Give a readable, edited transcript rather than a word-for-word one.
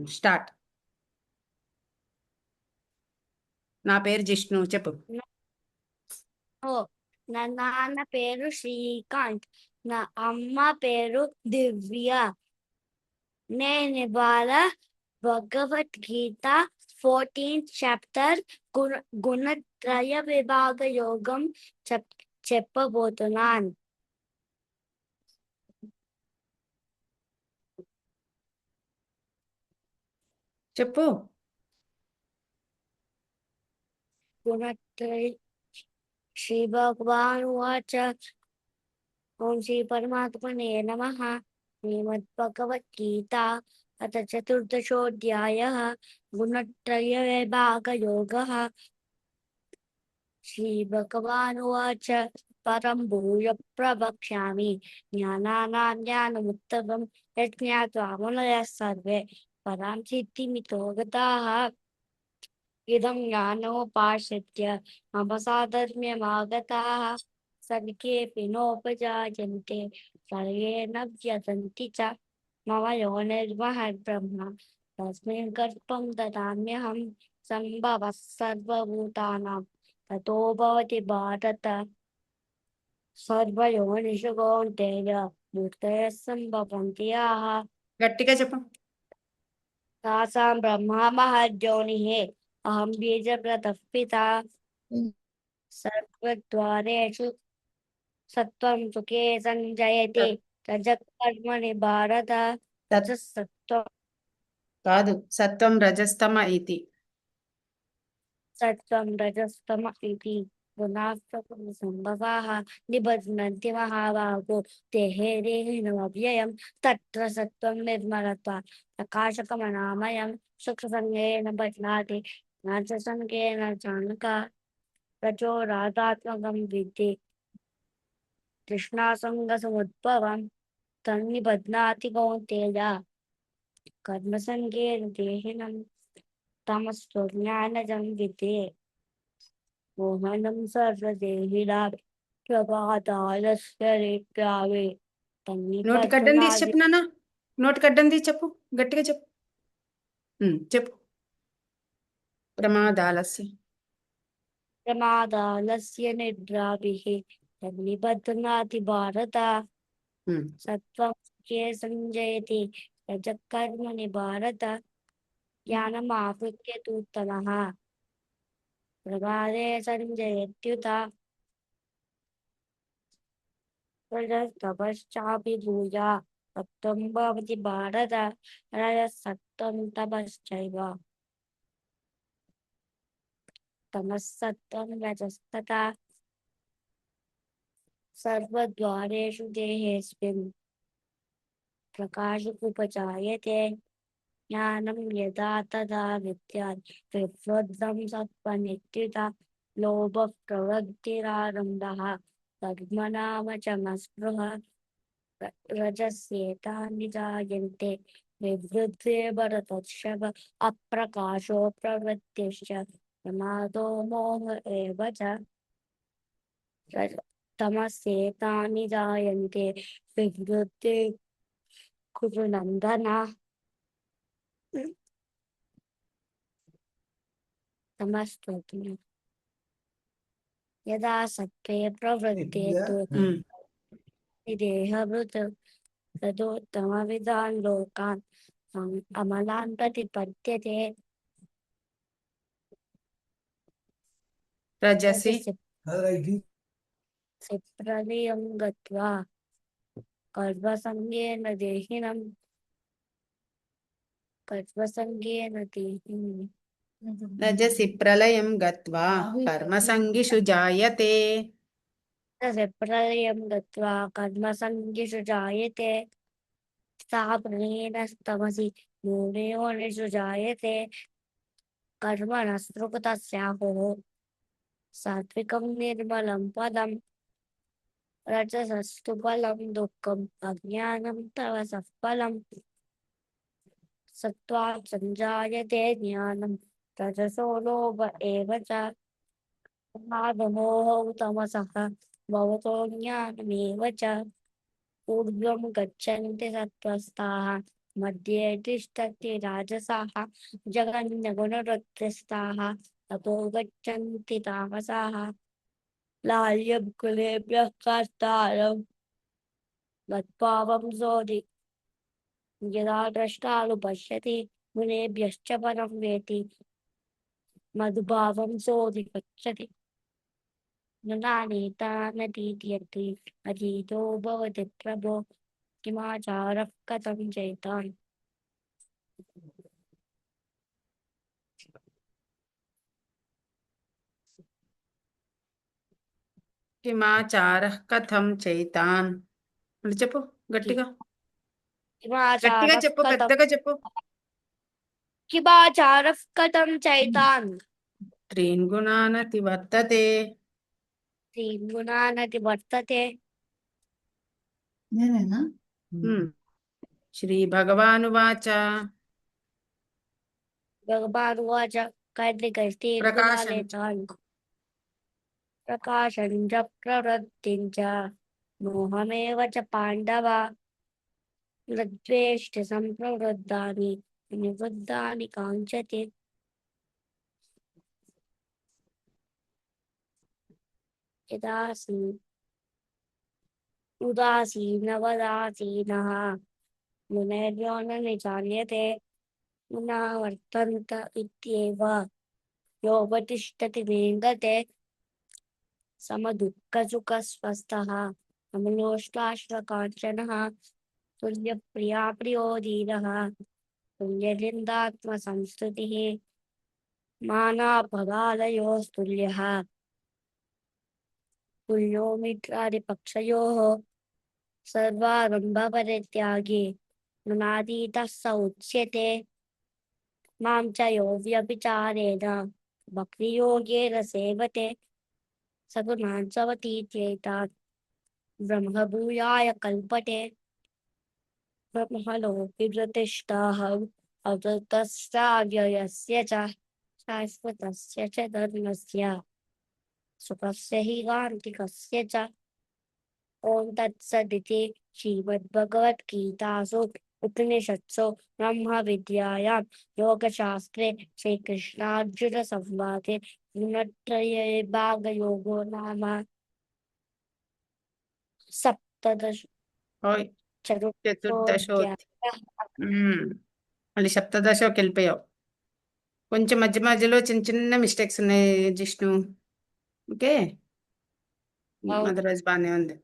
Start. నా పేరు జిష్ణు, చెప్పు. ఓ నా నాన్న పేరు శ్రీకాంత్. నా అమ్మ పేరు దివ్య. నేను ఇవాళ భగవద్గీత 14th చాప్టర్ గుణత్రయ విభాగ యోగం చెప్పబోతున్నాను. చెప్పు. గుణత్రయ శ్రీ భగవాన్ వాచ. ఓం శ్రీ పరమాత్మనే నమః. శ్రీమద్భగవద్గీత అథ చతుర్దశోऽధ్యాయः గుణత్రయ విభాగ యోగः. श्रीभगवानुवाच परं भूय प्रवक्ष्यामि ज्ञानानां ज्ञानमुत्तमं यज्ञात्वा मुनयः सर्वे परां सिद्धिमितो गताः. इदं ज्ञानोपाश्रित्य मम साधर्म्यमागताः सर्गेऽपि नोपजायन्ते सर्गे न व्यथन्ति च. मम योनिर्महद्ब्रह्म तस्मिन् गर्भं ददाम्यहं सम्भवः सर्वभूतानां ततो भवति भारत. सर्वयोनिषु कौन्तेय मूर्तयः सम्भवन्ति याः గట్టిగా చెప్పు. तासां ब्रह्मा महद्योनिः अहं बीजप्रदः पिता. सर्वद्वारेषु सत्त्वं सुखे सञ्जयते रजः भारत. रजः కాదు, సత్వం రజస్తమ ఇది. सत्त्वं रजस्तम इति गुणास्तमसम्भवाः निबध्नन्ति महाबाहो देहे देहिनमव्ययम्. तत्र सत्त्वं निर्मलत्वात् प्रकाशकमनामयम् सुखसङ्गेन बध्नाति ज्ञानसङ्गेन चाणक. रजो रागात्मकं विद्धि तृष्णासङ्गसमुद्भवम् तन्निबध्नाति कौन्तेय कर्मसङ्गेन देहिनम्. तमस्तु ज्ञानजं विद्धि मोहनं सर्वदेहिनां प्रमादालस्य रीत्यावे నోటికి అడ్డం తీసి చెప్పు నాన్న. నోటికి అడ్డం తీసి చెప్పు, గట్టిగా చెప్పు. చెప్పు. प्रमादालस्य निद्राभिः तन्निबध्नाति भारत. सत्त्वं सुखे सञ्जयति रजः कर्मणि भारत. ज्ञानमावृत्य तु तमः प्रमादे सञ्जयत्युत. रजस्तपश्चाभिभूय सत्त्वं भवति भारत. रजसत्त्वं तपश्चैव तमस्सत्त्वं रजस्तथा. सर्वद्वारेषु देहेऽस्मिन् प्रकाशोपजायते ज्ञानं यदा तदा विद्यात् विवृद्धं सत्त्वमित्युत. लोभः प्रवृत्तिरारम्भः कर्मणाम च स्पृहा. रजस्येतानि जायन्ते विवृद्धे भरतर्षभ. अप्रकाशो प्रवृत्तिश्च प्रमादो मोह एव च. तमस्येतानि जायन्ते विवृद्धे कुरु नन्दन. तमस्तु यदा सत्त्वे प्रवृत्ते तु देहभृत् तदोत्तमविदान् लोकान् अमलान् प्रतिपद्यते. రజసి प्रलयं गत्वा कर्मसङ्गेन देहिनं రజసి ప్రళయం గత్వా కర్మసంగిషు జాయతే. प्रलयं गत्वा कर्मसङ्गिषु जायते. सा प्रणेनस्तमसि मूढयोनिषु जायते. कर्मणस्तृप्तस्याहुः सात्विकं निर्मलं पदम्. रजसस्तु फलं दुःखम् अज्ञानं तमसः फलम्. सत्त्वात् सञ्जायते ज्ञानं रजसो लोभ एव च. प्रमादमोहौ तमसः भवतो ज्ञानमेव च. ऊर्ध्वं गच्छन्ति सत्त्वस्ताः मध्ये तिष्ठन्ति राजसाः जगन्यगुणवृत्तिस्ताः ततो गच्छन्ति तामसाः लाल्यं कुलेभ्यः कर्तारं मत्पावं सोऽधि यदा द्रष्टारु पश्यति मुनेभ्यश्च परं वेति मधुभावं सोऽधिगच्छति नानीतानतीत्यति अतीतो भवति प्रभो किमाचारः कथं चैतान् కిమాచారః కథం చైతాన్. మళ్ళీ చెప్పు గట్టిగా. గట్టిగా किमाचारः చెప్పు, कथं పెద్దగా చెప్పు. किमाचारः कथं चैतान् త్రీన్ గుణానతి వర్తతే. त्रीन् गुणानति वर्तते నేనేనా శ్రీ భగవానువాచ भगवानुवाच कैर्लिकैस्तीन् ప్రకాశం गुणानेतान् प्रकाशं च प्रवृत्तिं च मोहमेव च पाण्डव न द्वेष्टि सम्प्रवृद्धानि निवृद्धानि काञ्चति यदासि उदासीनवदासीनः मुनेर्यो न निचाल्यते न वर्तन्त इत्येव योपतिष्ठति नेङ्गते समदुःखसुखस्वस्थः समलोष्टाश्वकाञ्चनः तुल्यप्रिया प्रियो धीरः तुल्यनिन्दात्मसंस्तुतिः मानापगालयोस्तुल्यः तुल्यो मित्रादिपक्षयोः सर्वारम्भपरित्यागी गुणातीतः स उच्यते मां च यो व्यभिचारेण भक्तियोगेन सेवते सगुणान् सवतीत्येतात् ब्रह्मभूयाय कल्पते ब्रह्मणोऽपि प्रतिष्ठाहम् अवृतस्याव्ययस्य च शाश्वतस्य च धर्मस्य सुखस्य हि गान्तिकस्य च ॐ तत्सदिति श्रीमद्भगवद्गीतासु उपनिषत्सु ब्रह्मविद्यायां योगशास्त्रे श्रीकृष्णार्जुनसंवादे गुणत्रयविभागयोगो नाम सप्तदश ఓయ్ चतुर्थोऽध्यायः చతుర్దశోధ్యాయం. మళ్ళీ సప్తదశకి వెళ్ళిపోయావు. కొంచెం మధ్య మధ్యలో చిన్న చిన్న మిస్టేక్స్ ఉన్నాయి జిష్ణు. ఓకే, అవును. అదర్వైజ్ బాగానే ఉంది.